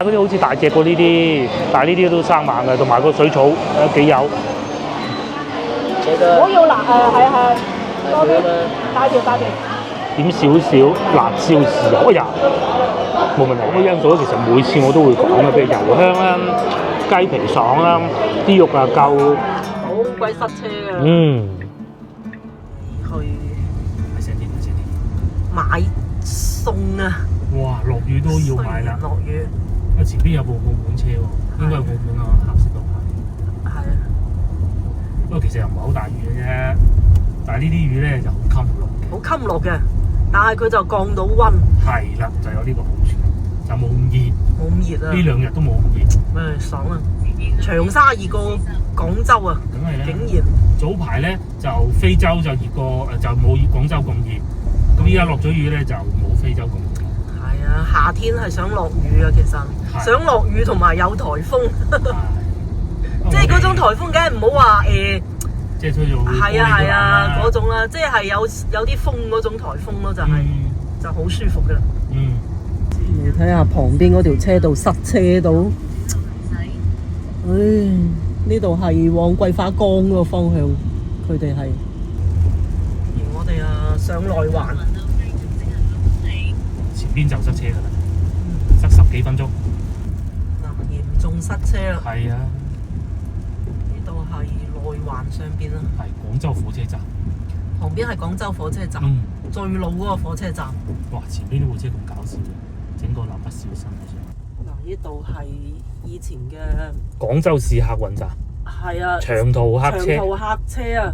嗰啲好似大隻過呢啲，但係呢啲都生猛嘅，同埋個水草幾有。我要辣係多啲，大條。點少少辣椒豉油，哎呀，冇問題。嗰啲因素其實每次我都會講嘅，譬如油香啦、雞皮爽啦、啲肉啊夠。好鬼塞車啊！去買餸啊！哇，落雨都要買啦。落雨。前邊有部澳門車喎，應該係澳門啊，黑色路牌。係啊。不過其實又唔係好大雨嘅啫，但係呢啲雨咧就好襟落嘅。好襟落嘅，但係佢就降到溫。係啦，就有呢個好處，就冇咁熱。冇咁熱啊！呢2日都冇咁熱。爽啊！長沙熱過廣州啊！梗係啦。竟然。早排咧就非洲就熱過就冇廣州咁熱，咁依家落咗雨咧就冇非洲咁熱。係啊，夏天係想落雨啊，其實想落雨同埋有颱風，即係嗰種颱風，梗係唔好話即係吹到係啊嗰種啦，即係有啲風嗰種颱風咯，就係就好舒服嘅。你睇下旁邊嗰條車道塞車到，呢度係往桂花崗嗰個方向，佢哋係，而我哋上內環，前邊就塞車㗎啦，塞10幾分鐘。嚴重塞車啦。係啊，呢度係內環上邊啦。係廣州火車站。旁邊係廣州火車站，最老嗰個火車站。哇！前邊啲火車咁搞笑嘅，整個蠟筆小新好似。嗱，呢度係以前嘅廣州市客運站。係啊，長途客車。長途客車啊。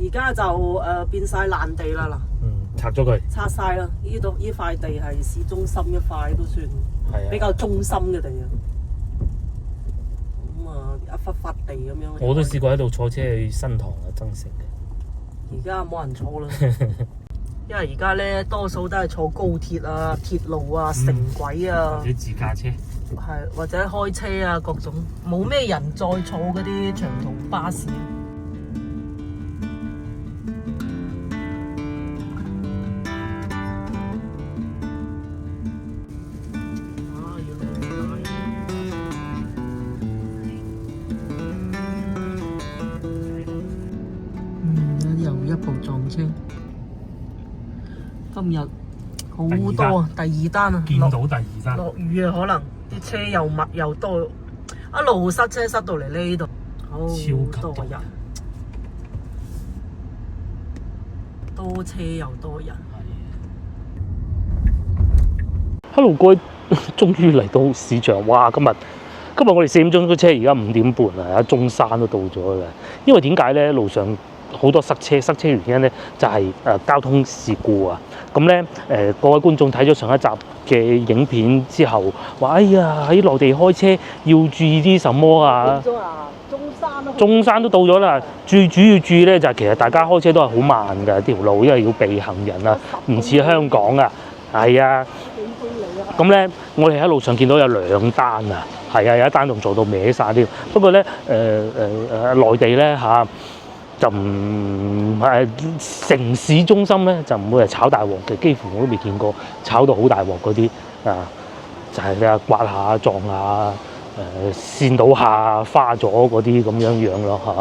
而家就變晒爛地啦嗱。拆咗佢。拆晒啦！呢塊地係市中心一塊都算，比較中心嘅地啊。咁一忽忽地咁樣。我都試過喺度坐車去新塘啊，增城嘅。而家冇人坐啦，因為而家咧多數都係坐高鐵啊、鐵路啊、城軌啊，或者自駕車，係或者開車啊，各種冇咩人再坐嗰啲長途巴士。又一部撞車，今日好多啊！第二單啊，見到第二單落雨啊，可能啲車又密又多，一路塞車塞到嚟呢度，好多人，多車又多人。Hello， 各位，終於嚟到市場，哇！今日我哋4點鐘嘅車，而家5點半啦，中山都到咗啦。因為點解咧？路上好多塞車原因咧就係交通事故啊！咁咧各位觀眾睇咗上一集嘅影片之後，話哎呀喺內地開車要注意啲什麼啊？中山都到咗啦。最主要注意咧就係其實大家開車都係好慢㗎條路，因為要避行人啊，唔似香港啊，係啊。咁咧我哋喺路上見到有2單啊，係啊，有一單仲做到歪晒添。不過咧內地咧就唔係城市中心咧，就唔會係炒大鑊嘅，幾乎我都未見過炒到好大鑊嗰啲啊，就係你刮下撞下跣倒下花咗嗰啲咁樣咯嚇。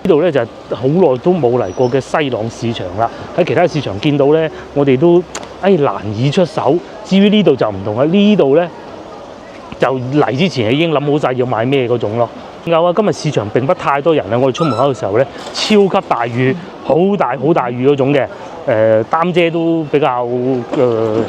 呢度咧就好耐都冇嚟過嘅西朗市場啦。喺其他市場見到咧，我哋都難以出手。至於呢度就唔同啦，呢度咧就嚟之前已經諗好晒要買咩嗰種咯。有啊，今日市場並不太多人啊！我哋出門口嘅時候咧，超級大雨，好大雨嗰種嘅，擔遮都比較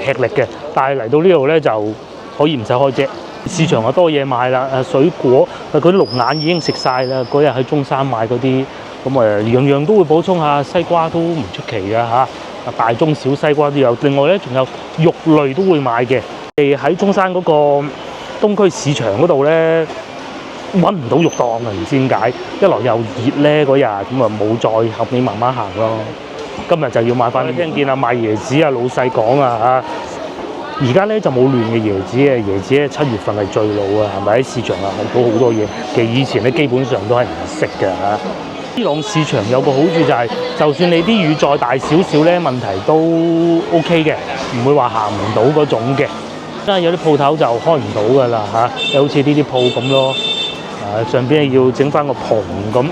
吃力嘅。但係嚟到呢度咧就可以唔使開遮。市場又多嘢買啦，水果嗰啲龍眼已經食晒啦。嗰日喺中山買嗰啲，咁樣樣都會補充下，西瓜都唔出奇㗎嚇。大中小西瓜都有。另外咧仲有肉類都會買嘅。喺中山嗰個東區市場嗰度咧，揾唔到肉檔啊！唔知點解，一來又熱咧嗰日，咁啊冇再後尾慢慢行咯。今日就要買翻。聽見啊賣椰子啊老細講啊嚇，而家咧就冇亂嘅椰子嘅，椰子咧7月份係最老啊，係咪喺市場啊學到好多嘢？其實以前咧基本上都係唔識嘅嚇。伊朗市場有個好處就係，就算你啲雨再大少少咧，問題都 OK 嘅，唔會話行唔到嗰種嘅。真係有啲鋪頭就開唔到㗎啦嚇，好似呢啲鋪咁咯。上邊要整翻個棚咁。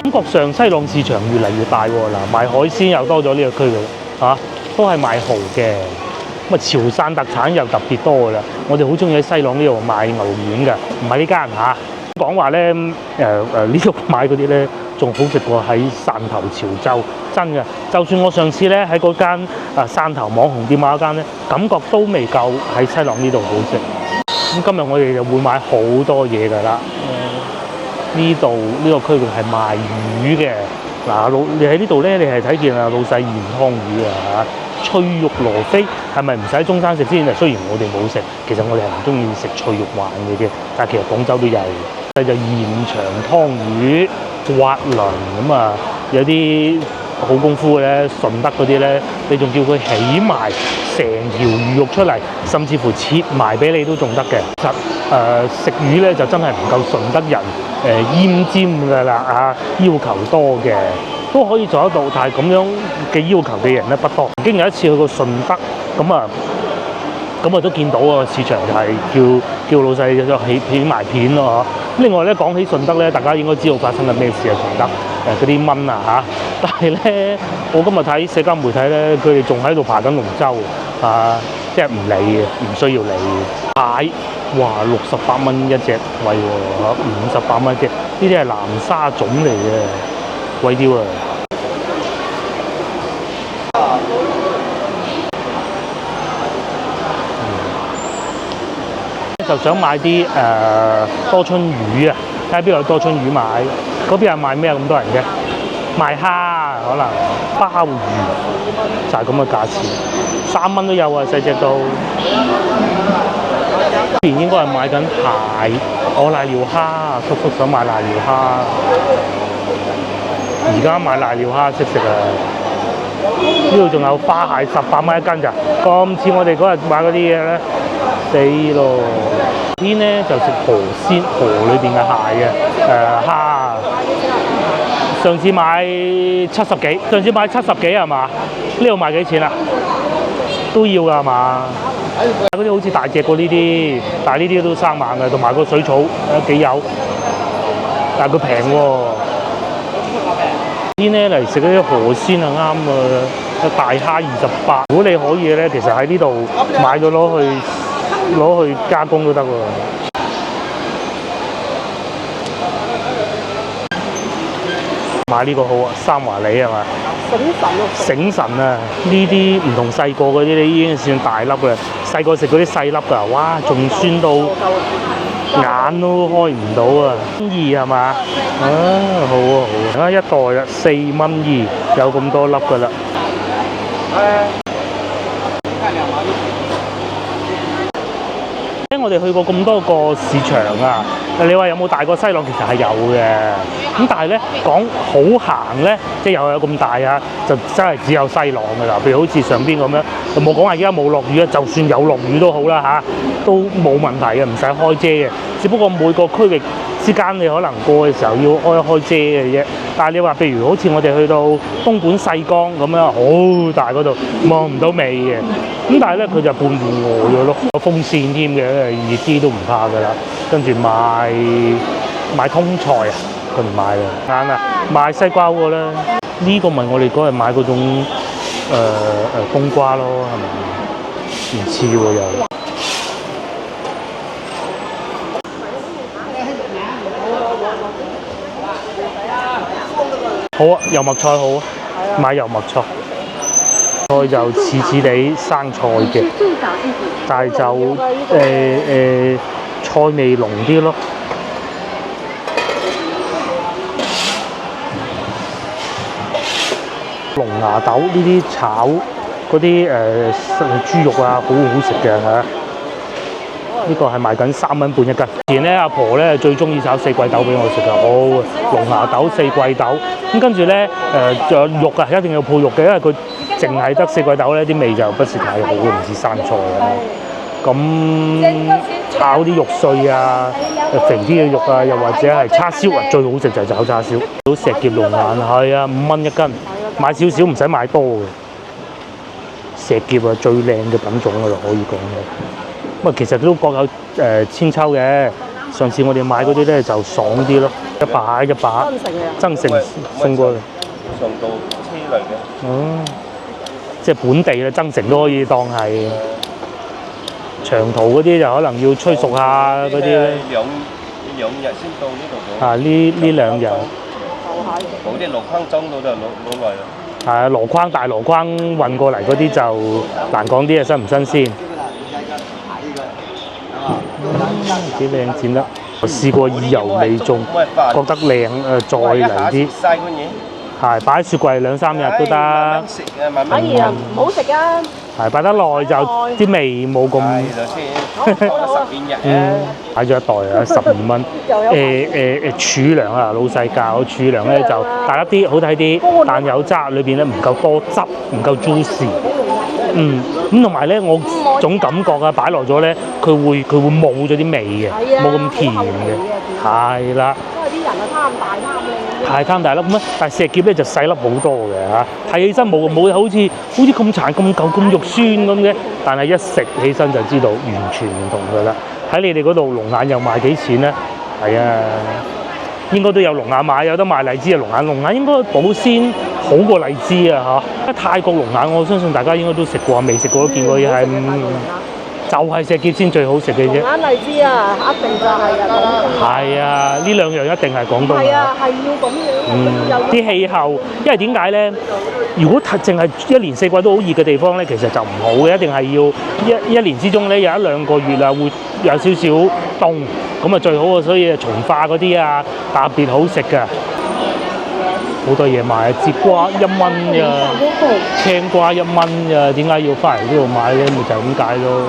感覺上西朗市場越嚟越大喎，嗱賣海鮮又多咗呢個區域嚇，都係賣蠔嘅。咁啊潮汕特產又特別多㗎啦，我哋好中意喺西朗呢度買牛丸㗎，唔係呢間嚇。講話咧呢度買嗰啲咧仲好食過喺汕頭潮州，真嘅。就算我上次咧喺嗰間汕頭網紅店買嗰間咧，感覺都未夠喺西朗呢度好食。咁今日我哋就會買好多嘢㗎啦。呢度呢個區域係賣魚嘅，嗱你喺呢度咧，你係睇見老細現湯魚啊嚇，脆肉羅非係咪唔使中山食先？雖然我哋冇食，其實我哋係唔中意食脆肉鯇嘅啫，但係其實廣州都有。就現場湯魚、滑輪咁啊，有啲好功夫嘅咧，順德嗰啲咧，你仲叫佢起埋成條魚肉出嚟，甚至乎切埋俾你都仲得嘅。其實食魚咧就真係唔夠順德人奄尖㗎啦啊，要求多嘅都可以做得到，但係咁樣嘅要求嘅人咧不多。曾經有一次去過順德，咁啊都見到啊，市場就係叫老細起埋片咯。另外咧講起順德咧，大家應該知道發生緊咩事啊？順德嗰啲蚊啊嚇，但係咧我今日睇社交媒體咧，佢哋仲喺度爬緊龍舟啊，即係唔理嘅，唔需要理嘅。蟹哇，68蚊一隻，貴喎，58蚊一隻，呢啲係南沙種嚟嘅，貴啲啊！就想買啲多春魚啊，睇下邊度有多春魚買。嗰邊係賣咩咁多人嘅？賣蝦可能鮑魚就係咁嘅價錢，3蚊都有啊，細隻到。之前應該係買緊蟹，瀨尿蝦，叔叔想買瀨尿蝦，而家買瀨尿蝦識食啊！呢度仲有花蟹，18蚊一斤咋，咁似我哋嗰日買嗰啲嘢咧，死咯！邊咧就食河鮮，河裏邊嘅蟹嘅蝦。上次買70幾，上次買70幾係嘛？呢度賣幾錢啊？都要㗎係嘛？嗰啲好似大隻過呢啲，但係呢啲都生猛嘅，同埋個水草幾有，但係佢平喎。邊咧嚟食嗰啲河鮮啊啱啊！大蝦28，如果你可以咧，其實喺呢度買咗攞去加工都得喎。買呢個好啊，三華李係嘛？醒神啊！呢啲唔同細個嗰啲，你已經算大粒嘅。細個食嗰啲細粒㗎，哇，仲酸到眼都開唔到啊！2係嘛？啊，好啊好啊！一袋啊4蚊2，有咁多粒㗎啦。我哋去過咁多個市場啊，你話有冇大過西朗？其實係有嘅。咁但係咧講好行咧，即係又有咁大啊，就真係只有西朗㗎啦。譬如好似上邊咁樣，就冇講話而家冇落雨啊，就算有落雨都好啦嚇，都冇問題嘅，唔使開遮嘅。只不過每個區域之間你可能過嘅時候要開遮嘅啫。但係你話譬如好似我哋去到東莞細江咁樣，好大嗰度望唔到尾嘅。咁但係咧佢就半戶外咗咯，有風扇添嘅，熱啲都唔怕㗎啦。跟住買通菜啊，佢唔買啦。啱啊，買西瓜嗰個咧，呢個咪我哋嗰日買嗰種冬瓜咯，係咪？唔似喎又。好啊，油麥菜好啊，買油麥菜。菜就似似地生菜嘅，但係就菜味濃啲咯。龍牙豆呢啲炒嗰啲豬肉啊，好好食嘅嚇。呢個係賣緊3蚊半一斤。以前咧阿婆咧最中意炒四季豆俾我食㗎，好龍牙豆、四季豆。咁跟住咧仲有肉啊，一定要配肉嘅，因為佢淨係得四季豆咧，啲味就不是太好，唔似生菜咁。咁炒啲肉碎啊，肥啲嘅肉啊，又或者係叉燒啊，最好食就係炒叉燒。到石硤龍眼係啊，5蚊一斤，買少少唔使買多嘅。石硤啊，最靚嘅品種㗎啦，可以講嘅。咁啊，其實都各有千秋嘅。上次我哋買嗰啲咧就爽啲咯，100增城送過嚟。送到車嚟嘅。哦，即係本地嘅增城都可以當係。長途嗰啲就可能要催熟下嗰啲咧。兩日先到呢度。啊，呢2日。冇啲籮筐裝到就攞嚟啦。係啊，籮筐大籮筐運過嚟嗰啲就難講啲啊，新唔新鮮？幾靚剪得，我試過意猶未盡，覺得靚再嚟啲。係擺喺雪櫃2、3日都得。反而啊唔好食啊！係擺得耐就啲味冇咁。買咗一袋啊，12蚊。儲糧啊，老細教儲糧咧就大粒啲，好睇啲，但有渣，裏邊咧唔夠多汁，唔夠 juicy。咁同埋咧，我總感覺啊，擺落咗咧，佢會冇咗啲味嘅，冇咁甜嘅。係啦。因為啲人啊貪大貪靚。係貪大粒咁啊，但係石硤咧就細粒好多嘅嚇，睇起身冇好似咁殘咁舊咁肉酸咁嘅，但係一食起身就知道完全唔同㗎啦。喺你哋嗰度龍眼又賣幾錢咧？係啊，應該都有龍眼買，有得賣荔枝啊！龍眼應該保鮮好過荔枝啊嚇。泰國龍眼我相信大家應該都食過，未食過都見過，係就係石硤先最好食嘅啫。龍眼荔枝啊，一定就係啊！係啊，呢2樣一定係廣東。係啊，係要咁樣。啲氣候，因為點解咧？如果淨係1年4季都好熱嘅地方咧，其實就唔好嘅，一定係要一年之中咧有1-2個月啊，會有少少凍，咁啊最好啊。所以從化嗰啲啊特別好食㗎，好多嘢賣啊！節瓜1蚊㗎，青瓜1蚊㗎，點解要翻嚟呢度買咧？咪就係咁解咯。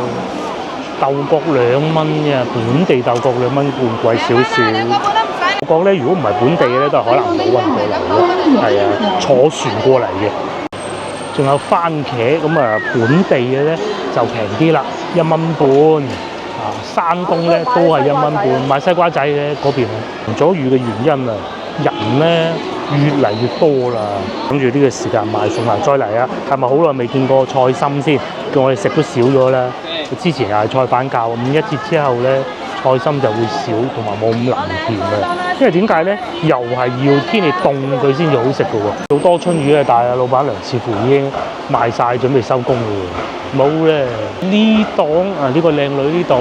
豆角2蚊㗎，本地豆角2蚊半，貴少少。我覺咧，如果唔係本地嘅咧，都係可能冇運過嚟咯。係啊，坐船過嚟嘅。仲有番茄咁啊，本地嘅咧就平啲啦，1蚊半。啊，山東咧都係1蚊半。買西瓜仔嘅嗰邊停咗雨嘅原因啊，人咧越嚟越多啦。諗住呢個時間買餸啊，再嚟啊，係咪好耐未見過菜心先？叫我哋食都少咗啦。之前又係菜販教，5一節之後咧，菜心就會少，同埋冇咁腍甜啊。因為點解咧？又係要天氣凍佢先至好食嘅喎。做多春魚啊，但係老闆娘似乎已經賣晒，準備收工嘅喎。冇咧，呢檔啊呢個靚女呢度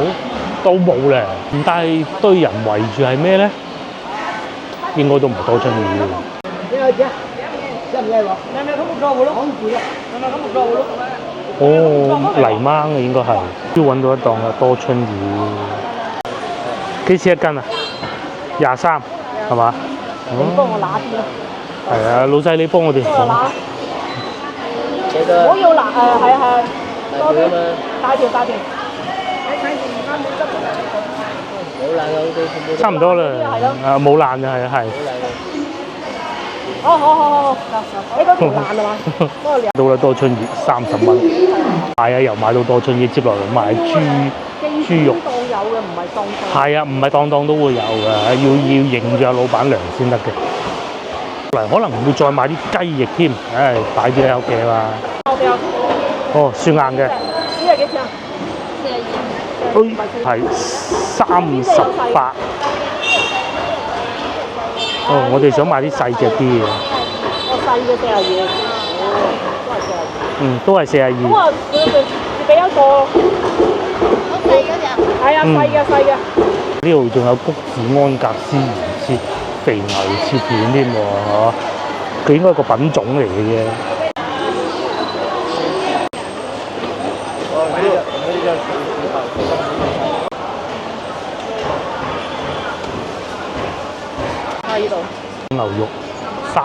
都冇咧。咁但係堆人圍住係咩咧？應該都唔係多春魚喎。哦，泥鯭嘅應該係，都揾到一檔嘅多春魚。幾錢一斤啊？23，係嘛？你幫我拿啲咯。係啊，老細你幫我哋。我要拿係啊，多啲，大條。冇爛嘅，差唔多啦。啊，冇爛嘅係。好，你嗰條爛啊嘛？到啦，多春魚30蚊。係啊，又買到多春魚，接落嚟買豬肉。檔有嘅，唔係檔。係啊，唔係檔都會有嘅，要認住阿老闆娘先得嘅。嚟可能會再買啲雞翼添，唉，擺啲喺屋企啊嘛。哦，算硬嘅。呢個幾錢啊？42。係38。哦，我哋想買啲細隻啲嘅。細嘅42。都係42。咁啊，你俾一個。好細嗰隻。係啊，細嘅。呢度仲有谷子安格斯魚切肥牛切片添喎，嚇！佢應該係個品種嚟嘅啫。牛肉38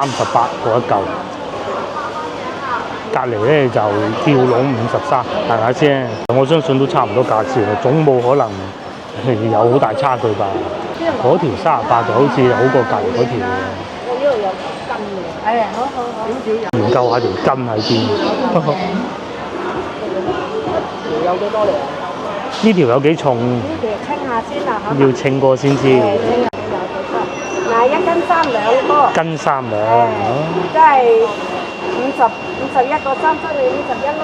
個一嚿，隔離咧就吊籠53，睇下先。我相信都差唔多價錢，總冇可能有好大差距吧？嗰條38就好似好過隔離嗰條。我呢度有筋嘅。係啊，好。研究下條筋喺邊。有幾多嚟？呢條有幾重？呢條稱下先啦，嚇。要稱過先知。稱下有幾多？嗱，1斤3兩多。斤3兩。即係51個3分，你51啦。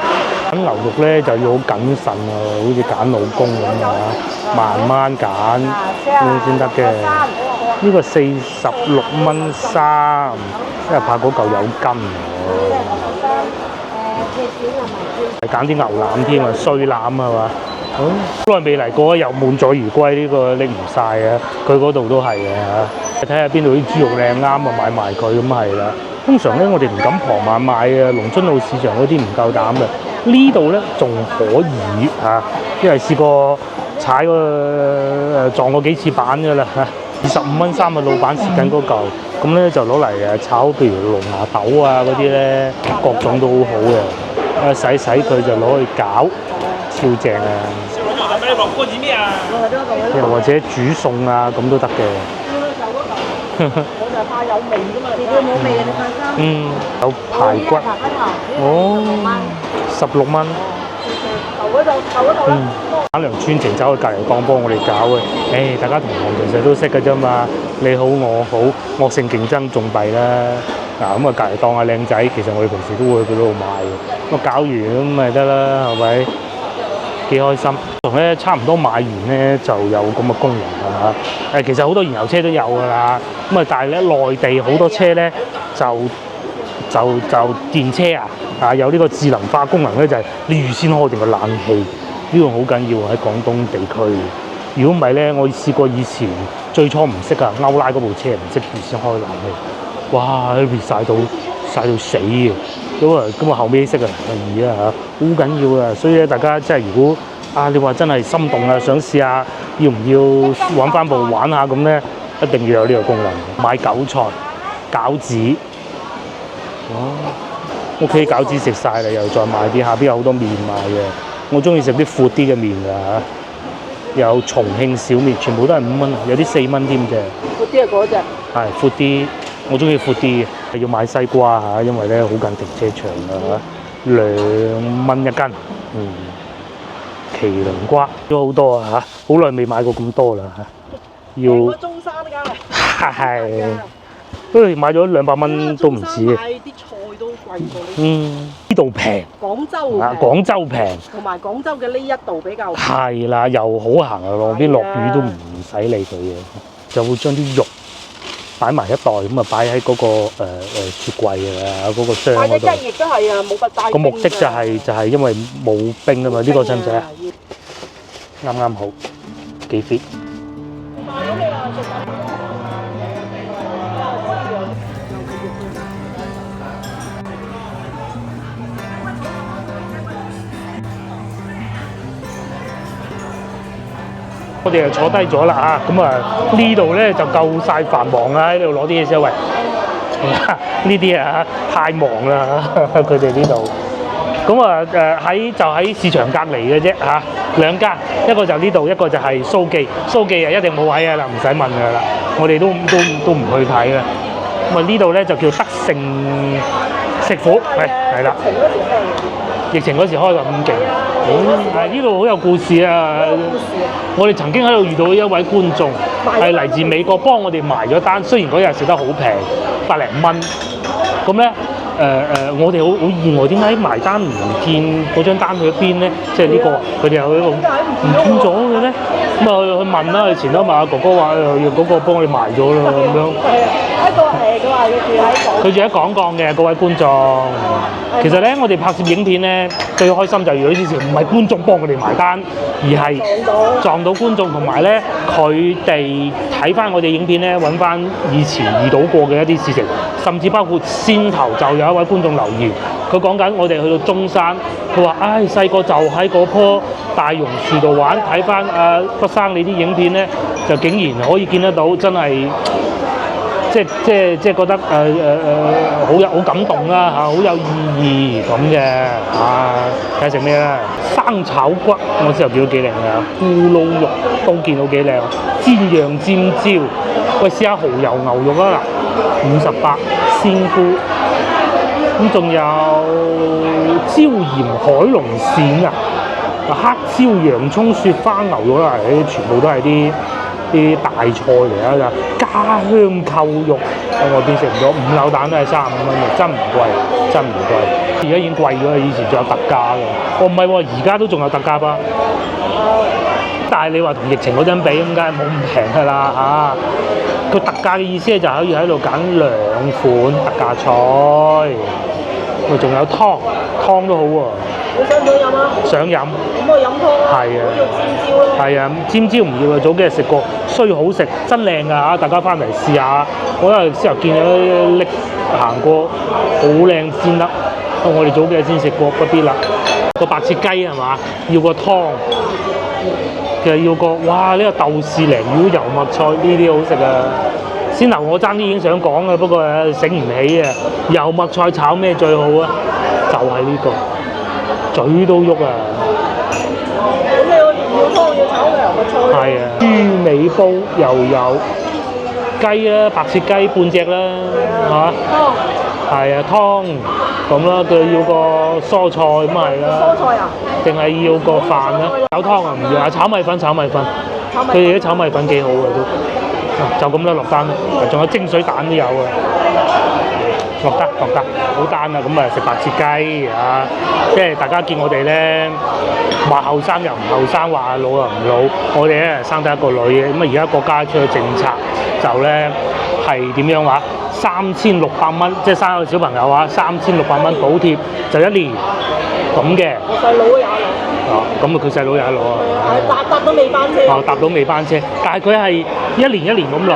揀牛肉咧就要好謹慎啊，好似揀老公咁啊，慢慢揀咁先得嘅。呢個46蚊3，因為怕嗰嚿有筋喎。係揀啲牛腩添啊，衰腩係嘛？好耐未嚟過，又滿載而歸，呢個拎唔晒啊！佢嗰度都係嘅嚇。睇下邊度啲豬肉靚啱啊，買埋佢咁係啦。通常咧，我哋唔敢傍晚買啊，龍津路市場嗰啲唔夠膽嘅。呢度咧仲可以嚇，因為試過踩過撞過幾次板㗎啦嚇。25蚊3嘅老闆蝕緊嗰嚿，咁咧就攞嚟炒，譬如龍牙豆啊嗰啲咧，各種都好好嘅。洗佢就攞去餃，超正啊！又或者煮餸啊，咁都得嘅。我就怕有味㗎嘛，你冇味你放心。有排骨。哦，16蚊。頭嗰度啦。打量專程走去隔離檔幫我哋搞嘅，大家同行其實都識㗎啫嘛，你好我好，惡性競爭仲弊啦。嗱咁啊，隔離檔啊靚仔，其實我哋平時都會去佢嗰度買嘅。咁啊搞完咁咪得啦，係咪？幾開心。同咧差唔多買完咧就有咁嘅功能嚇。其實好多燃油車都有㗎啦。咁啊，但係咧內地好多車咧就電車有呢個智能化功能咧，就係你預先開定個冷氣，呢個好緊要喺廣東地區。如果唔係咧，我試過以前最初唔識啊，歐拉嗰部車唔識預先開冷氣，哇！熱曬到死嘅。咁啊後尾識啊，易啊嚇，好緊要啊！所以咧，大家真係如果你話真係心動啊，想試下要唔要揾翻部玩下咁咧，一定要有呢個功能。買韭菜、餃子。屋企餃子食晒啦，又再買啲，下邊有好多麵賣嘅。我中意食啲闊啲嘅麵㗎嚇，有重慶小麵，全部都係5蚊，有啲4蚊添啫。闊啲係嗰隻。係闊啲，我中意闊啲嘅。要買西瓜嚇，因為咧好近停車場啊嚇，2蚊一斤。麒麟瓜都好多啊嚇，好耐未買過咁多啦嚇。要中山㗎。係。都買咗200蚊都唔止嘅。買啲菜都貴過呢。呢度平。廣州平。同埋廣州嘅呢一度比較。係啦，又好行啊，落邊落雨都唔使理佢嘅，就會將啲肉擺埋一袋咁啊，擺喺嗰個雪櫃啊，嗰個箱嗰度。買隻雞翼都係啊，冇乜帶冰㗎。個目的就係因為冇冰啊嘛，呢個使唔使啊？啱啱好，幾 fit。我哋就坐低咗啦嚇，咁呢度咧就夠晒繁忙啦，喺度攞啲嘢先喂。呢啲太忙啦，佢哋呢度。咁喺市場隔離嘅啫嚇，2間，一個就呢度，一個就係蘇記。蘇記一定冇位㗎啦，唔使問㗎啦，我哋都唔去睇啦。咁呢度咧就叫德勝食府，係啦。疫情嗰時開到咁勁，呢度好有故事啊！我哋曾經喺度遇到一位觀眾，係嚟自美國，幫我哋埋咗單。雖然嗰日食得好平，100零蚊。咁咧，我哋好意外，點解埋單唔見嗰張單去咗邊咧？即係呢個，佢哋有一個唔見咗嘅咧。咁啊去問啦，前頭問阿哥哥話，嗰個幫我哋埋咗啦咁樣。佢話佢住喺廣鋼嘅嗰位觀眾。其實咧，我哋拍攝影片咧，最開心就係有啲時唔係觀眾幫我哋埋單，而係撞到觀眾，同埋咧佢哋睇翻我哋影片咧，揾翻以前遇到過嘅一啲事情，甚至包括先頭就有一位觀眾留言，佢講緊我哋去到中山，佢話：細個就喺嗰棵大榕樹度玩，睇翻北生你啲影片咧，就竟然可以見得到，真係〜即係覺得好感動啦嚇，好有意義咁嘅睇下食咩啦？生炒骨我之後見到幾靚啊，咕嚕肉都見到幾靚，煎釀尖椒，喂試下蠔油牛肉啊，58鮮菇，咁仲有椒鹽海龍鱔啊黑椒洋葱雪花牛肉啦，全部都係啲大菜嚟啊！家鄉扣肉，我邊食唔到5柳蛋都係35蚊嘅，真唔貴，真唔貴。而家已經貴咗啦，以前仲有特價嘅。哦，唔係喎，而家都仲有特價吧？但係你話同疫情嗰陣比，咁梗係冇咁平㗎啦嚇。佢特價嘅意思就可以喺度揀2款特價菜，喂，仲有湯都好喎。你想唔想飲啊？想飲。咁我飲湯啦。係啊。我要尖椒咯。係啊，尖椒唔要啊，早幾日食過，衰好食，真靚㗎嚇！大家翻嚟試下。我因為之後見到拎行過，好靚煎得。我哋早幾日先食過嗰啲啦，個白切雞係嘛？要個湯。其實要個哇呢個豆豉鯪魚油麥菜呢啲好食啊！先頭我爭啲已經想講嘅，不過醒唔起啊！油麥菜炒咩最好啊？就係呢個，嘴都喐啊！咁你要湯要炒嘅油麥菜。係啊，豬尾煲又有雞啦，白切雞半隻啦，嚇。湯。係啊，湯咁啦，佢要個蔬菜咁係啦。蔬菜啊？定係要個飯啦？有湯啊唔要啊，炒米粉。佢哋啲炒米粉幾好嘅都。就咁啦，落單啦。仲有蒸水蛋都有啊。落得，好單啊！咁啊食白切雞啊，即係大家見我哋咧話後生又唔後生，話老又唔老。我哋咧生得一個女嘅，咁啊而家國家出咗政策就咧係點樣話？3600蚊，即係生個小朋友啊，3600蚊補貼就1年咁嘅。我細佬都有攞。哦，咁啊佢細佬有得攞啊。搭到尾班車。哦，搭到尾班車，但係佢係一年咁攞。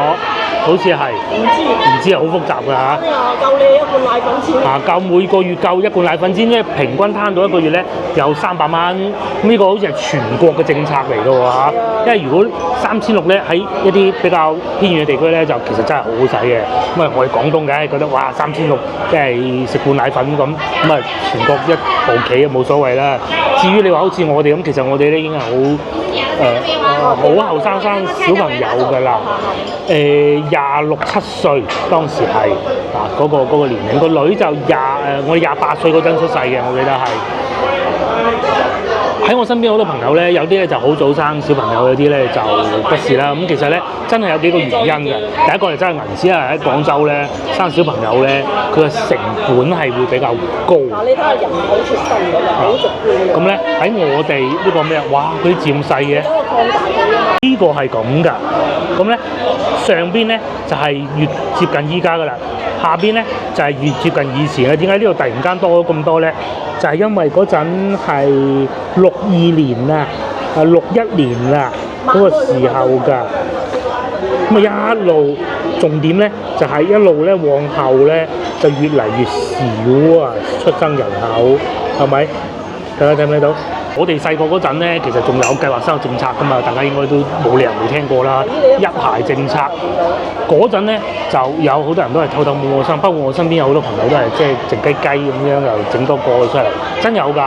好似係，唔知啊，好複雜㗎嚇。夠你1罐奶粉錢。夠每個月夠1罐奶粉錢，即係平均攤到1個月咧有300蚊。呢個好似係全國嘅政策嚟㗎喎嚇。因為如果3600咧喺一啲比較偏遠嘅地區咧，就其實真係好好使嘅。咁啊，我哋廣東梗係覺得哇3600即係食罐奶粉咁啊，全國一部企啊冇所謂啦。至於你話好似我哋咁，其實我哋咧已經係好後生小朋友㗎啦。26、7歲當時係嗰個年齡，個女就我哋28歲嗰陣出世嘅，我記得係。喺我身邊好多朋友咧，有啲咧就好早生小朋友，有啲咧就不是啦。咁其實咧真係有幾個原因嘅。第一個就真係銀紙啊，喺廣州咧生小朋友咧，佢嘅成本係會比較高。嗱，你睇下人口出生咁啊，好直觀嘅。咁咧喺我哋呢個咩啊？哇，佢啲漸細嘅。呢個係咁㗎。咁咧上邊咧就係越接近依家㗎啦，下邊咧就係越接近以前嘅。點解呢度突然間多咗咁多咧？就係因為嗰陣係62年啊，61年啦嗰個時候㗎。咁啊一路重點咧就係一路咧往後咧就越嚟越少啊出生人口，係咪？大家睇唔睇到？我哋細個嗰陣咧，其實仲有計劃生育政策㗎嘛，大家應該都冇理由冇聽過啦。一孩政策嗰陣咧，就有好多人都係偷偷摸摸生，包括我身邊有好多朋友都係即係靜雞雞咁樣又整多個出嚟，真有㗎。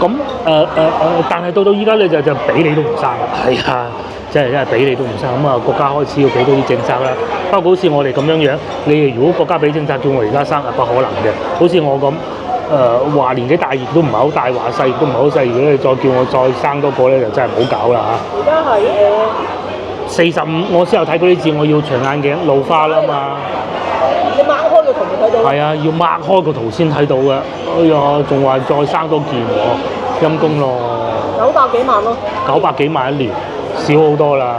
咁但係到依家咧就俾你都唔生啦。係啊，真係俾你都唔生。咁啊，國家開始要俾多啲政策啦，包括好似我哋咁樣，你如果國家俾政策叫我而家生係不可能嘅，好似我咁。話年紀大亦都唔係好大，話細亦都唔係好細。如果你再叫我再生多個咧，就真係唔好搞啦嚇。而家係45，我先有睇嗰啲字，我要長眼鏡老花啦嘛。你擘開個圖咪睇到？係啊，要擘開個圖先睇到嘅。哎呀，仲話再生多件喎，陰公咯。900幾萬咯。900幾萬一年，少好多啦。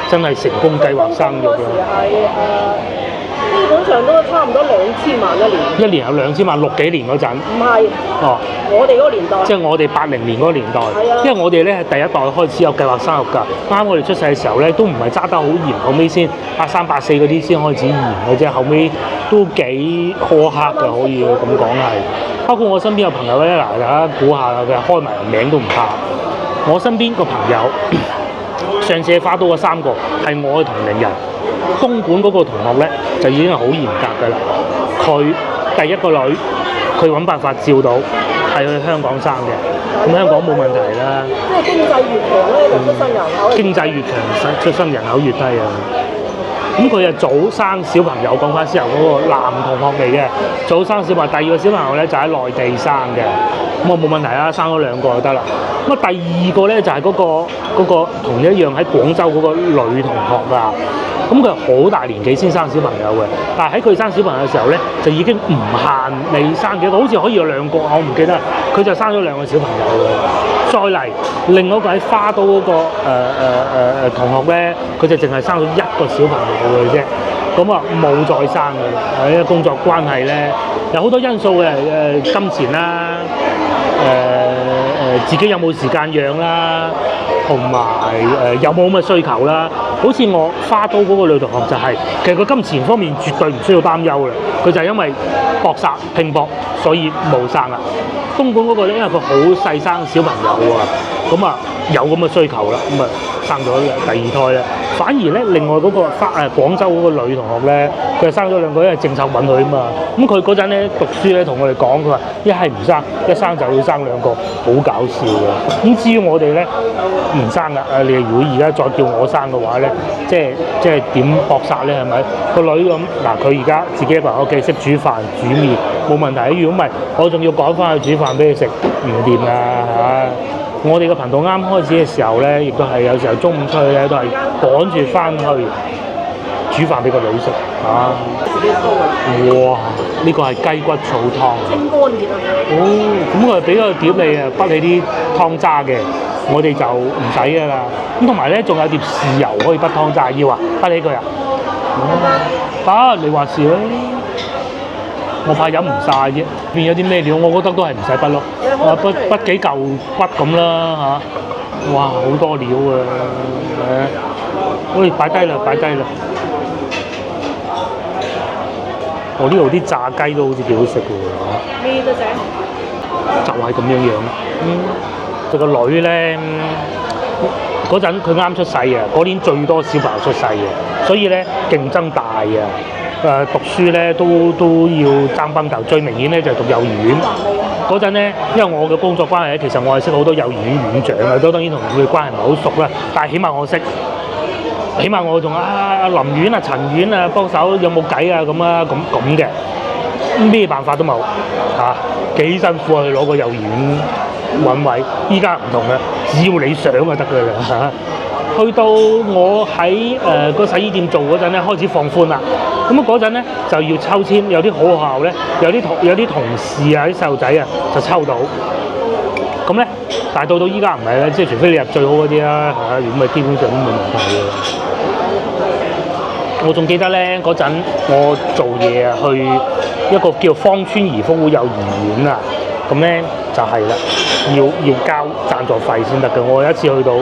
真係成功計劃生育嘅。基本上都差唔多2000萬一年。一年有2000萬，60幾年嗰陣。唔係。哦。我哋嗰個年代。即係我哋80年嗰個年代。係啊。因為我哋咧係第一代開始有計劃生育㗎。啱我哋出世嘅時候咧，都唔係揸得好嚴，後尾先83、84嗰啲先開始嚴嘅啫。後尾都幾苛刻㗎，可以咁講係。包括我身邊有朋友咧，嗱大家估下佢開埋名都唔怕。我身邊個朋友上次花到嗰3個係我嘅同齡人。東莞嗰個同學咧就已經係好嚴格㗎啦。佢第一個女，佢揾辦法照到係去香港生嘅，咁香港冇問題啦。即係經濟越強咧，就出生人口。經濟越強，出生人口越低啊！咁佢係早生小朋友，講翻之後嗰個男同學嚟嘅，早生小朋友。第二個小朋友咧就喺內地生嘅，咁啊冇問題啦，生咗2個就得啦。咁啊第二個咧就係嗰個同你一樣喺廣州嗰個女同學啊。咁佢好大年紀先生小朋友嘅，但係喺佢生小朋友嘅時候咧，就已經唔限你生幾個，好似可以有2個，我唔記得，佢就生咗2個小朋友嘅。再嚟另外一個喺花都嗰個同學咧，佢就淨係生咗1個小朋友嘅啫，咁啊冇再生嘅啦。因為工作關係咧，有好多因素嘅，金錢啦，自己有冇時間養啦，同埋有冇咁嘅需求啦。好似我花都嗰個女同學就係、其實佢金錢方面絕對唔需要擔憂嘅，佢就係因為搏殺拼搏，所以冇生啦。東莞嗰個咧，因為佢好細生小朋友啊，咁啊有咁嘅需求啦，咁啊生咗第2胎啦。反而咧，另外嗰個廣州嗰個女同學咧，佢係生咗2個，因為政策允許啊嘛。咁佢嗰陣咧讀書咧，同我哋講，佢話一係唔生，一生就要生2個，好搞笑嘅。咁至於我哋咧唔生噶，你如果而家再叫我生嘅話咧，即係點搏殺咧？係咪個女咁嗱？佢而家自己一個人喺屋企識煮飯煮麵冇問題。如果唔係，我仲要趕翻去煮飯俾佢食，唔掂啊嚇！我哋嘅頻道啱開始嘅時候咧，亦都係有時候中午出去咧，都係趕住翻去煮飯俾個女食啊！哇！呢個係雞骨草湯，清乾碟啊！哦，咁我係俾個碟你啊，滗你啲湯渣嘅，我哋就唔使噶啦。咁同埋咧，仲有碟豉油可以滗湯渣，要啊？滗你佢啊？得，你話事啦。我怕飲唔晒啫，變有啲咩料，我覺得都係唔使滗咯。滗幾嚿骨咁啦嚇，哇好多料啊！喂，擺低啦，擺低啦。我呢度啲炸雞都好似幾好食嘅喎。咩都整，就係咁樣樣。佢個女咧嗰陣佢啱出世啊，嗰年最多小朋友出世嘅，所以咧競爭大啊。讀書咧都要爭崩頭，最明顯咧就係讀幼兒園嗰陣咧，因為我嘅工作關係咧，其實我係識好多幼兒園院長嘅，都當然同佢嘅關係唔係好熟啦，但係起碼我識，起碼我仲林院啊、陳院啊幫手有冇計啊咁啊咁嘅，咩辦法都冇嚇，幾辛苦啊去攞個幼兒園揾位，依家唔同啦，只要你想就得㗎啦嚇。去到我喺個洗衣店做嗰陣咧，開始放寬啦。咁嗰陣咧就要抽籤，有啲好學校咧，有啲同事啊、啲細路仔啊就抽到。咁咧，但係到依家唔係咧，即係除非你入最好嗰啲啦嚇，如果咪基本上都冇問題嘅。我仲記得咧嗰陣我做嘢啊，去一個叫芳村怡福會幼兒園啊，咁咧就係啦，要交贊助費先得嘅。我有一次去到，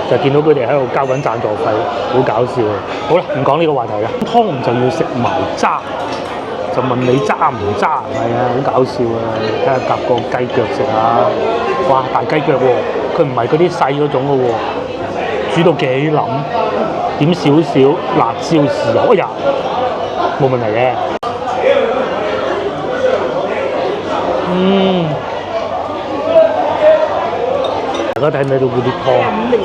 就見到佢哋喺度交緊贊助費，好搞笑啊！好啦，唔講呢個話題啦。湯就要食埋渣，就問你渣唔渣？係啊，好搞笑啊！睇下夾個雞腳食下，哇，大雞腳喎！佢唔係嗰啲細嗰種嘅喎，煮到幾腍，點少少辣椒豉油，哎呀，冇問題嘅。大家睇唔睇到嗰啲湯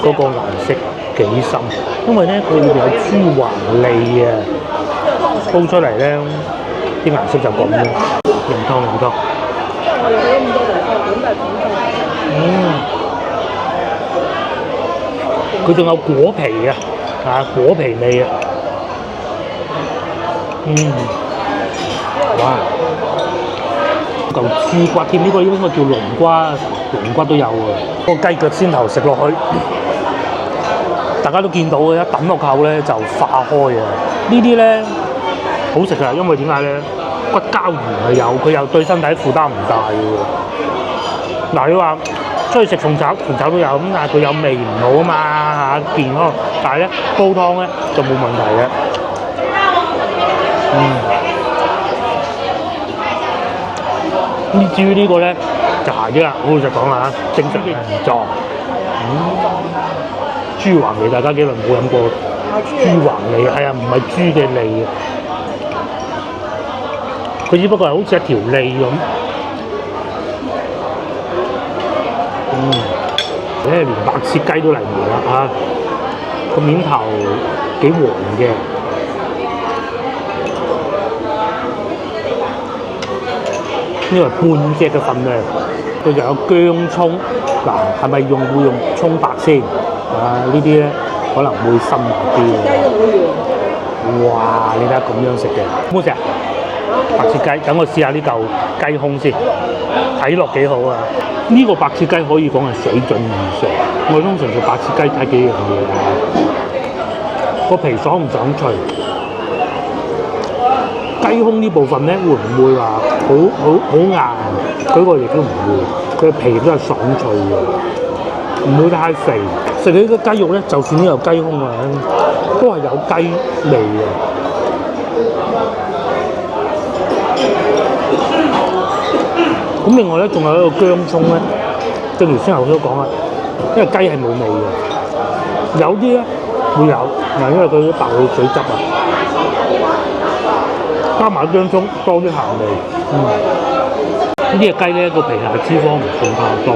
嗰個顏色幾深？因為咧佢裏邊有豬橫脷啊，煲出嚟咧啲顏色就咁咯。飲湯。因為我哋去咗咁多地方，點都係普通。佢仲有果皮啊，果皮味啊。哇！嚿豬骨添，呢個應該叫龍瓜，龍骨都有喎。個雞腳先頭食落去，大家都見到嘅，一抌落口咧就化開啊！呢啲咧好食㗎，因為點解咧？骨膠原係有，佢又對身體負擔唔大嘅喎。嗱，你話出去食鳳爪都有，咁但係佢有味唔好啊嘛嚇，健康。但係咧煲湯咧就冇問題嘅。至於呢個咧就係啲啦，好老實講啦嚇，正常嘅胰臟。豬橫脷大家幾耐冇飲過？豬橫脷係啊，唔係豬嘅脷啊，佢只不過係好似一條脷咁。連白切雞都嚟埋啦嚇，個面頭幾黃嘅，呢個係半隻嘅份量。佢就有薑葱，嗱係咪會用葱白先？啊呢啲咧可能會深啲嘅。雞都唔會用。哇！你睇下咁樣食嘅，好唔好食啊？白切雞，等我試下呢嚿雞胸先，睇落幾好啊！呢個白切雞可以講係水準以上。我通常食白切雞睇幾樣嘢，個皮爽唔爽脆？雞胸呢部分咧會唔會話好硬？佢個亦都唔會，佢皮都係爽脆嘅，唔會太肥。食起個雞肉咧，就算呢個雞胸啊，都係有雞味嘅。咁另外咧，仲有一個薑葱咧，正如先頭所講啊，因為雞係冇味嘅，有啲咧會有，嗱，因為佢啲白滷水汁啊。加埋薑葱，多啲鹹味。呢隻雞咧個皮下脂肪唔算太多。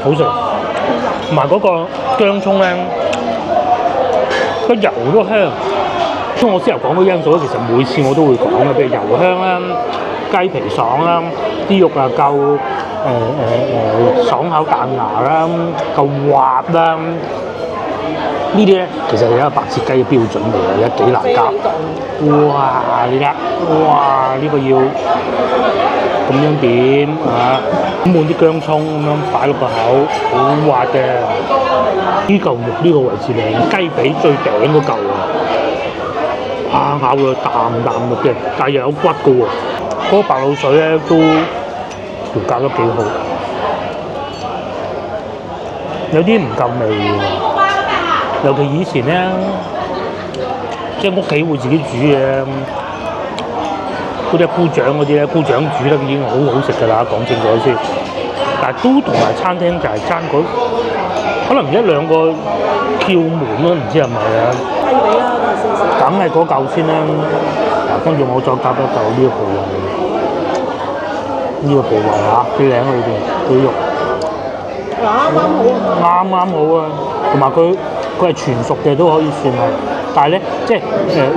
好食。同埋嗰個薑葱咧，個油都香。因為我先頭講嗰啲因素咧，其實每次我都會講嘅，譬如油香啦、雞皮爽啦、啲肉啊夠。爽口彈牙啦，夠滑啦，呢啲咧其實係一個白切雞嘅標準嚟嘅，有幾難夾。哇！你睇，哇！呢個要咁樣點啊？滿啲薑葱咁樣擺落個口，好滑嘅。呢嚿肉呢個位置靚，雞髀最頂嗰嚿啊，咬到啖啖肉嘅，但係又有骨嘅喎。嗰個白滷水咧都調教得幾好，有啲唔夠味喎。尤其以前咧，即係屋企會自己煮嘅，嗰啲菇掌嗰啲咧，菇掌煮得已經好好食㗎啦。講清楚先，但係都同埋餐廳就係爭嗰可能一兩個竅門咯，唔知係咪啊？雞髀啦，梗係嗰嚿先啦。嗱，跟住我再夾一嚿呢個部位。呢個部位嚇，啲領裏邊啲肉，啱啱好啊！同埋佢係全熟嘅都可以算係，但係咧即係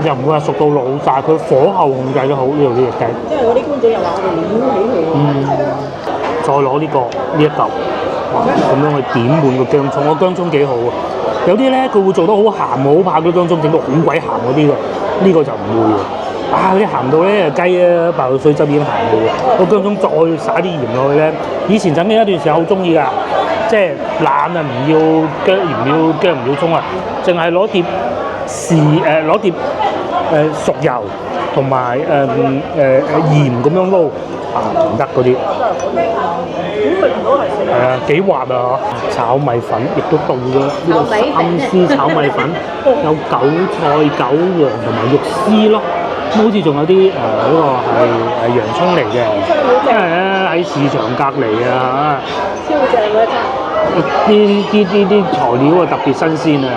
又唔會話熟到老晒，佢火候控制得好呢度呢隻雞。因為嗰啲觀眾又話我哋攣起佢喎。再攞呢一嚿，咁樣去點滿個薑葱，個薑葱幾好啊！有啲咧佢會做得好鹹，好怕嗰薑葱整到好鬼鹹嗰啲嘅，呢個就唔會嘅。啊！嗰啲鹹到咧雞啊，白滷水汁已經鹹到嘅，個薑葱再撒啲鹽落去咧。以前曾經一段時間好中意㗎，即係懶啊，唔要薑，唔要葱啊，淨係攞碟攞碟熟油同埋鹽咁樣撈啊，唔得嗰啲。係啊，幾滑啊！炒米粉亦都到咗呢個3絲炒米粉，有韭菜、韭黃同埋肉絲咯。好似仲有啲嗰個係洋葱嚟嘅，因為咧喺市場隔離啊，超正嗰餐。啲材料啊特別新鮮啊！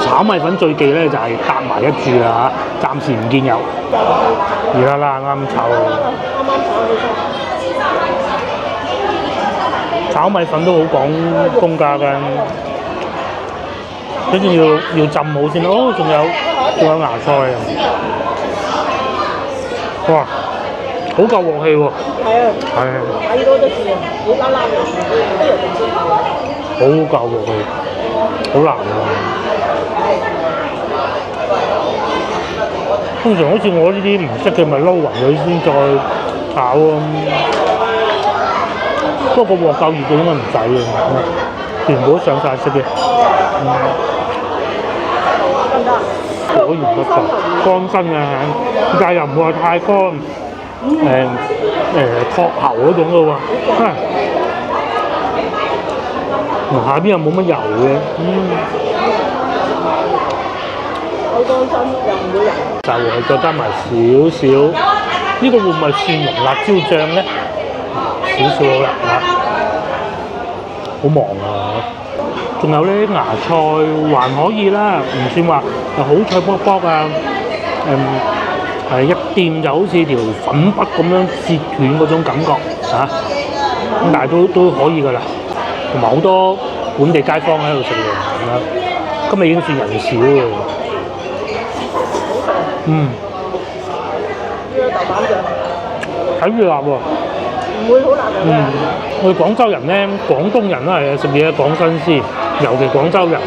炒米粉最忌咧就係搭埋一住啊，暫時唔見有。而家啦，啱炒啊！炒米粉都好講功架㗎，跟住要浸好先咯。仲有芽菜啊！哇，好夠鑊氣喎！係啊，睇多都似啊，好拉拉嘅，好夠鑊氣，好難啊！通常好似我呢啲唔識嘅，咪撈勻佢先再炒啊！不過個鑊夠熱嘅應該唔使嘅，全部都上晒色嘅。果然不錯，乾身啊，但係又唔會話太乾，托喉嗰種咯喎。下邊又冇乜油嘅，好乾身又唔會油。就係再加埋少少，呢個會唔會蒜蓉辣椒醬咧？少少好啦嚇，好忙啊！仲有咧芽菜還可以啦，唔算話好脆卜卜啊，一掂就好似條粉筆咁樣切斷嗰種感覺嚇，咁但係都可以噶啦，同埋好多本地街坊喺度食喎，咁樣今日已經算人少嘅。嗯，呢個豆瓣醬睇住辣喎。唔會好辣嘅。我哋廣州人咧，廣東人都係食嘢講新鮮，尤其廣州人，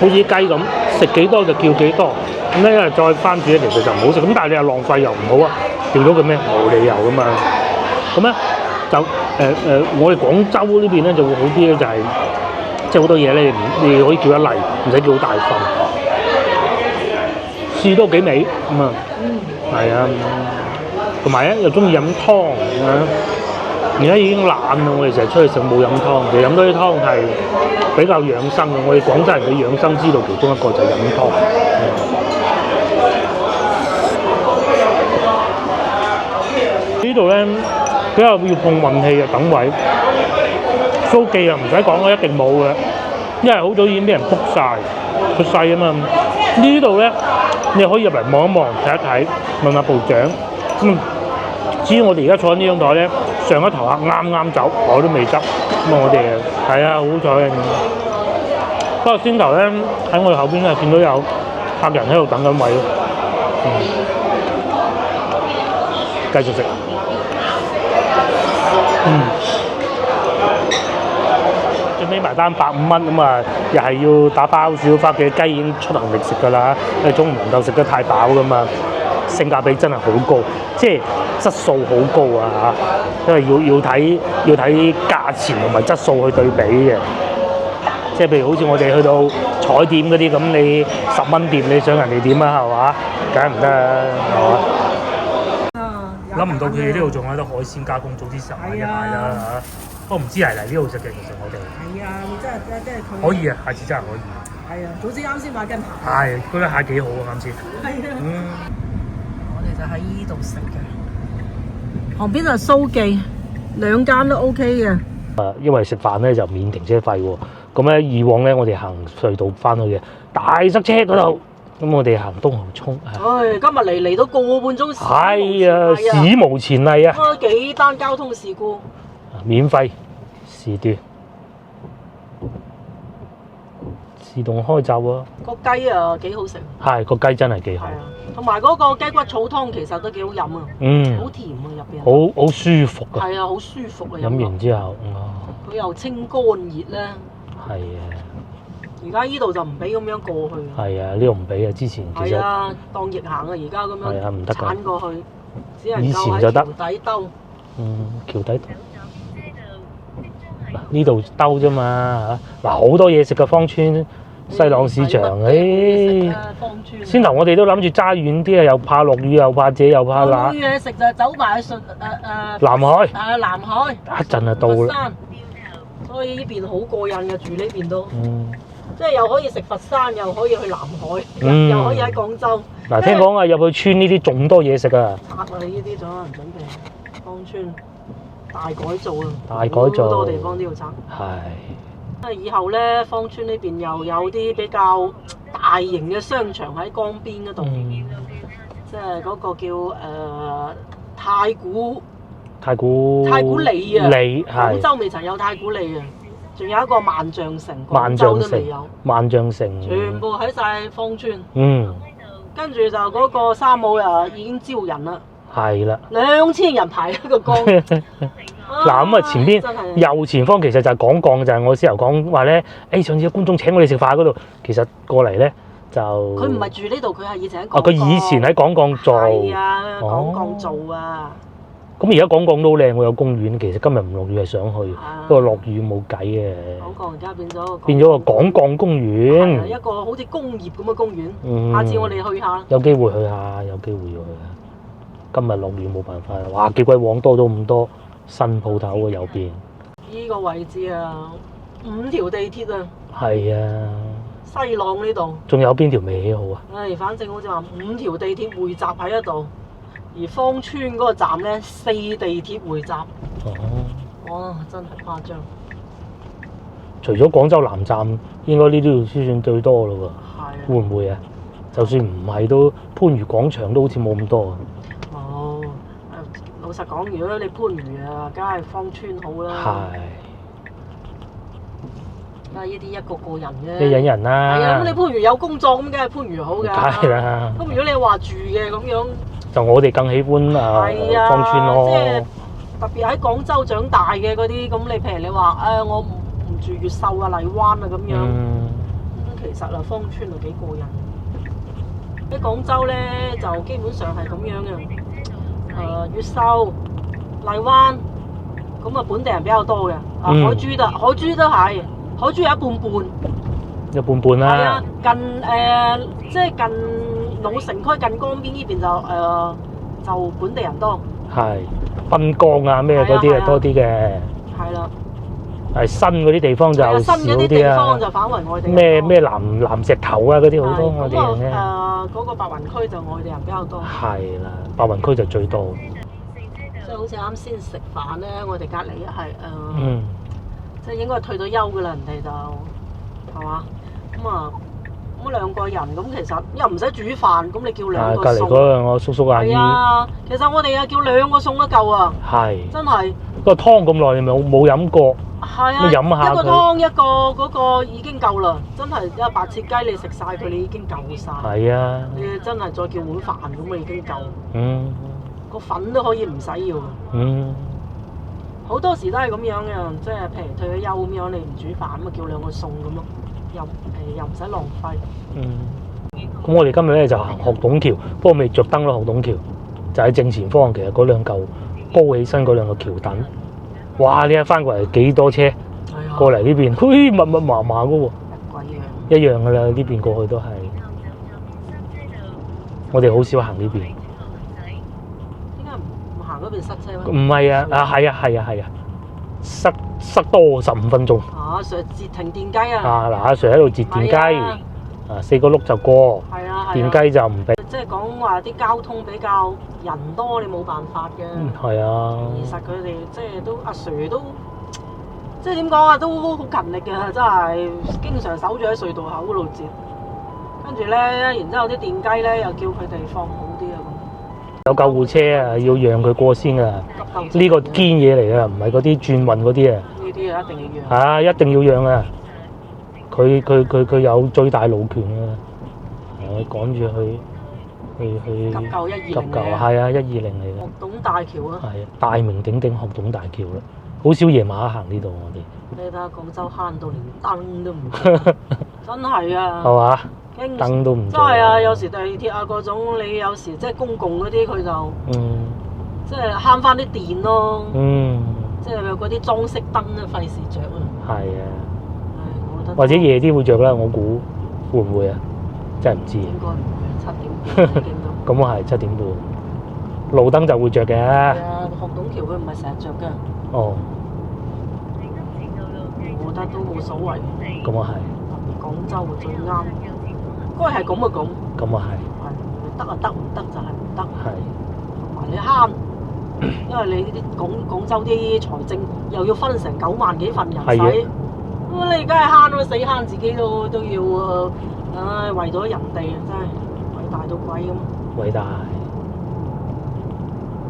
好似雞咁，食幾多就叫幾多，咁咧再翻煮咧，其實就唔好食。咁但係你又浪費又唔好啊，掉咗佢咩？冇理由噶嘛。咁咧就我哋廣州呢邊咧就會好啲咧，就係即係好多嘢咧，你可以叫一例，唔使叫好大份，試多幾味咁啊。係啊。同埋咧又中意飲湯而家已經懶啦，我哋成日出去食冇飲湯，其實飲多啲湯係比較養生嘅。我哋廣州人嘅養生之道其中一個就係飲湯。呢度咧比較要碰運氣嘅等位，蘇記啊唔使講啦，一定冇嘅，因為好早已經俾人 book 晒，佢細啊嘛。呢度咧你可以入嚟望一望、睇一睇，問下部長。至於我哋而家坐緊呢張台咧，上一頭客啱走，我都未執，咁我哋係啊好彩嘅。不過先頭咧喺我哋後邊咧見到有客人喺度等緊位咯，繼續食。最尾埋單150蚊咁啊，又係要打包少翻嘅雞已經出行力食㗎啦，你總唔能夠食得太飽㗎嘛。性價比真係好高，即係質素好高啊嚇！因為要睇價錢同埋質素去對比嘅，即係譬如好似我哋去到彩點嗰啲咁，你10蚊店你想人哋點啊係嘛？梗係唔得啦，係嘛？諗唔到佢哋呢度仲有得海鮮加工，早啲食買一買啦嚇！不過唔知係嚟呢度食嘅，其實我哋係啊，你真係佢可以啊，下次真係可以。係啊，早知啱先買斤蟹。係，嗰啲蟹幾好啊啱先。係啊。我哋就喺依度食嘅，旁邊就係蘇記，兩間都 OK 嘅。因為食飯咧就免停車費喎，咁咧以往咧我哋行隧道翻去嘅大塞車嗰度，咁我哋行東濠涌。唉，今日嚟到個半鐘。係啊，史無前例啊！幾單交通事故。免費時段，自動開閘喎。個雞啊幾好食。係個雞真係幾好。同埋嗰個雞骨草湯其實都幾好飲啊，好甜啊入邊，好舒服啊。係啊，好舒服啊！飲完之後，佢又清乾熱咧。係啊。而家依度就唔俾咁樣過去。係啊，呢度唔俾啊，之前其實。係啊，當逆行啊，而家咁樣。係啊，唔得㗎。鏟過去，只能夠喺橋底兜。橋底。嗱呢度兜啫嘛嚇，嗱好多嘢食嘅芳村。西朗市場，先頭我哋都諗住揸遠啲啊，又怕落雨，又怕這，又怕那。冇嘢食就走埋去南海。南海。一陣就到啦。所以呢邊好過癮嘅，住呢邊都。即係又可以食佛山，又可以去南海，又可以喺廣州。嗱，聽講啊，入去村呢啲仲多嘢食啊。拆啊！呢啲仲有人準備芳村大改造啊！大改造。好多地方都要拆。係。以後咧，芳村呢邊又有啲比較大型嘅商場喺江邊嗰度，即係嗰個叫太古里啊！廣州未曾有太古里啊，仲有一個萬象城，廣州都未有。萬象城全部喺晒芳村。跟住就嗰個沙姆又已經招人啦。係啦。2000人排一個崗。嗱咁啊，前邊右前方其實就係廣鋼，就係我先頭講話咧。上次有觀眾請我哋食飯嗰度，其實過嚟咧就佢唔係住呢度，佢係以前喺廣鋼。佢以前喺廣鋼做。係啊，廣鋼做啊。咁而家廣鋼都好靚喎，有公園。其實今日唔落雨係想去，不過落雨冇計嘅。廣鋼而家變咗個廣鋼公園，一個好似工業咁嘅公園。下次我哋去下。有機會去下，有機會要去下。今日落雨冇辦法啦，哇！幾鬼旺多咗咁多。新鋪頭喎右邊，呢個位置啊，5條地鐵啊，係啊，西朗呢度，仲有邊條未起好啊？反正好似話5條地鐵匯集喺一度，而芳村嗰個站咧4地鐵匯集。哇，真係誇張！除咗廣州南站，應該呢度先算最多咯喎。係啊。會唔會啊？就算唔係都番禺廣場都好似冇咁多。老實講，如果你番禺啊，梗係芳村好啦。係。呢啲一個人嘅。即係引人啦。係啊，咁你番禺有工作咁，梗係番禺好㗎。梗係啦。咁如果你話住嘅咁樣，就我哋更喜歡芳村咯。即係特別喺廣州長大嘅嗰啲，咁你譬如你話我唔住越秀啊、荔灣啊咁樣，其實啊芳村啊幾過癮。喺廣州咧就基本上係咁樣嘅，越秀、荔灣，咁啊本地人比較多嘅，海珠都係，海珠有一半半。一半半啦。係啊，即係近老城區近江邊呢邊就本地人多。係。濱江啊咩嗰啲啊多啲嘅。係啦。係新嗰啲地方就少啲啊。新嗰啲地方就反為外地人多。咩南石頭啊嗰啲好多外地人嘅。嗰個白雲區就外地人比較多。係啦，白雲區就最多。即係好似啱先食飯咧，我哋隔離係即係應該係退咗休㗎啦，人哋就係嘛咁兩個人咁其實又唔使煮飯，咁你叫兩個餸。隔離嗰兩個叔叔阿姨。係啊，其實我哋叫兩個餸都夠啊。係。真係。個湯咁耐你冇飲過。係啊。飲下一個湯一個嗰個已經夠啦，真係一白切雞你食晒佢，你已經夠晒。係啊。你真係再叫碗飯咁啊已經夠。個粉都可以唔使要。好多時都係咁樣嘅，即係譬如退咗休咁樣，你唔煮飯咁啊叫兩個餸咁咯。又唔使浪費。咁我哋今日咧就行學董橋，不過未着燈咯。學董橋就喺正前方，其實嗰兩嚿高起身嗰兩個橋墩，哇！你一翻過嚟幾多車過嚟呢邊，嘿密密麻麻嘅喎，一樣嘅啦。呢邊過去都係，我哋好少行呢邊。點解唔行嗰邊塞車咩？唔係啊，係啊，塞多15分鐘。Sir 截停電雞啊！嗱，阿 Sir 喺度截電雞，4個轆就過。係啊，電雞就唔俾。即係講話啲交通比較人多，你冇辦法嘅。係啊。其實佢哋即係都阿 Sir 都即係點講啊，都好勤力嘅，真係經常守住喺隧道口嗰度截。跟住咧，然之後啲電雞咧又叫佢哋放好啲啊咁。有救護車啊，要讓佢過先啊！呢個堅嘢嚟嘅，唔係嗰啲轉運嗰啲啊。呢啲啊，一定要讓。一定要讓啊！佢有最大路權啊！趕住去急救120。急救係啊，120嚟嘅。學董大橋啊。係啊，大名鼎鼎學董大橋啦，好少夜晚行呢度我哋。你睇下廣州慳到連燈都唔得，真係啊！係嘛？燈都唔。真係啊！有時地鐵啊嗰種，你有時即係公共嗰啲佢就即係慳翻啲電咯。即係嗰啲裝飾燈都費事着啊。係啊。我覺得。或者夜啲會着啦，我估會唔會啊？真係唔知。應該唔會7點半見到。咁啊係7點半，路燈就會着嘅。係啊，學董橋佢唔係成日着㗎。哦。我覺得都冇所謂。咁啊係。廣州最啱。該係咁啊咁。咁啊係。係，得啊得，唔得就係唔得。係。同埋你慳。因為你呢啲廣州啲財政又要分成9萬幾份人使，咁你梗係慳咯，死慳自己都要為咗人哋真係偉大到鬼咁。偉大！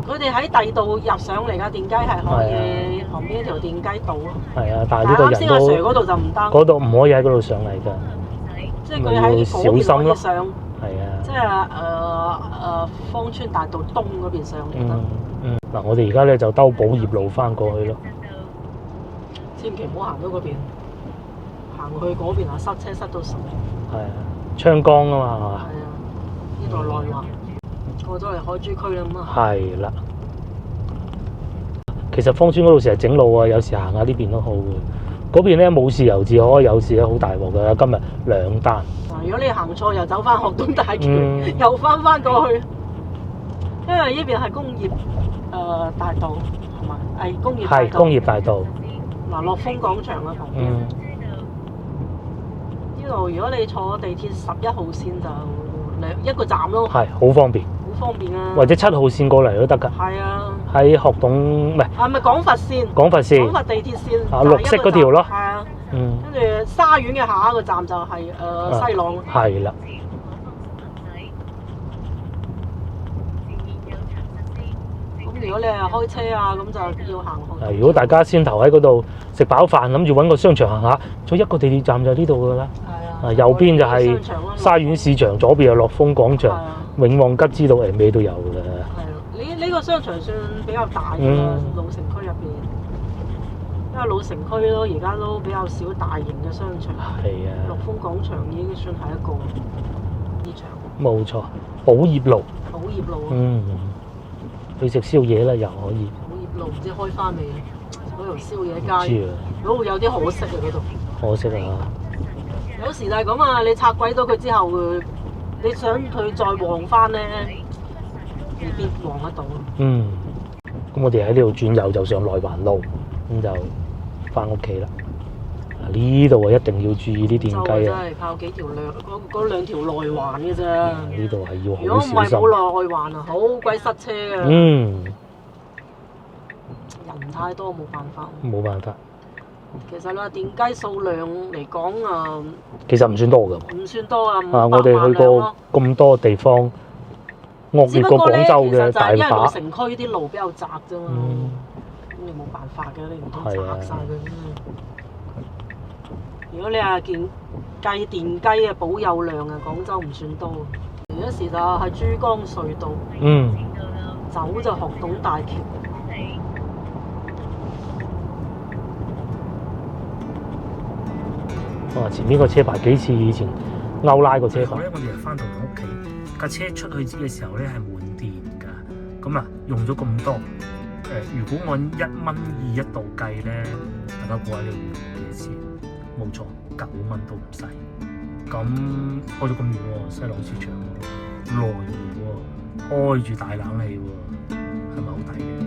佢哋喺第度入上嚟㗎，電雞係可以旁邊一條電雞道咯。係啊，但係呢個人都啱先阿 Sir 嗰度就唔得。嗰度唔可以喺嗰度上嚟㗎。即係佢喺嗰邊可以上。係啊。即係芳村大道東嗰邊上嚟得。嗱，我哋而家咧就兜寶業路翻過去咯。千祈唔好行到嗰邊，行去嗰邊啊，塞車塞到死。係啊，昌江啊嘛，係嘛？係啊，呢度內環過咗嚟海珠區啦嘛。係啦。其實芳村嗰度成日整路啊，有時行下呢邊都好嘅。嗰邊咧冇事由自可，有事咧好大鑊㗎。今日2單。如果你行錯，又走翻學董大橋，又翻過去，因為呢邊係工業。大道係嘛？係工業大道。係工業大道。嗱，樂豐廣場啊旁邊。呢度如果你坐地鐵11號線就1個站咯。係，好方便。好方便啊！或者7號線過嚟都得㗎。係啊。喺學董唔係。係咪廣佛線？廣佛線。廣佛地鐵線。綠色嗰條咯。係啊。跟住沙園嘅下一個站就係西朗。係啦。如果你係開車啊，咁就要行好。如果大家先頭喺嗰度食飽飯，諗住揾個商場行下，再一個地鐵站就呢度㗎啦。係啊。右邊就係沙苑市場，左邊係樂豐廣場、永旺吉之道，咩都有㗎啦。係啊，呢個商場算比較大嘅啦，老城區入邊。因為老城區咯，而家都比較少大型嘅商場。係啊。樂豐廣場已經算係一個市場。冇錯，寶業路。寶業路。去食宵夜啦，又可以。寶業路唔知開翻未？嗰條宵夜街。唔知啊。嗰度有啲可惜啊，嗰度。可惜啊！有時就係咁啊，你拆鬼咗佢之後，你想佢再旺翻咧，未必旺得到。咁我哋喺呢度轉右就上內環路，咁就翻屋企啦。呢度啊一定要注意啲電雞啊！真係靠幾條嗰兩條內環嘅啫。呢度係要如果唔係冇內環啊，好鬼塞車啊！人太多冇辦法。冇辦法。其實啦，電雞數量嚟講啊，其實唔算多㗎。唔算多啊，我哋去過咁多地方，惡劣過廣州嘅大把。因為老城區啲路比較窄啫嘛，咁你冇辦法嘅，你唔通拆晒佢咩？如果你係計電雞嘅保有量啊，廣州唔算多。有時就係珠江隧道，走就學董大橋。前面個車牌幾似以前歐拉個車牌。我哋又翻到屋企，架車出去嘅時候咧係滿電㗎，咁啊用咗咁多，如果按1.21一度計咧，大家估下你會用幾錢？冇錯，9蚊都唔使。咁開咗咁遠喎，西朗市場來回喎，開住大冷氣喎，係咪好抵嘅？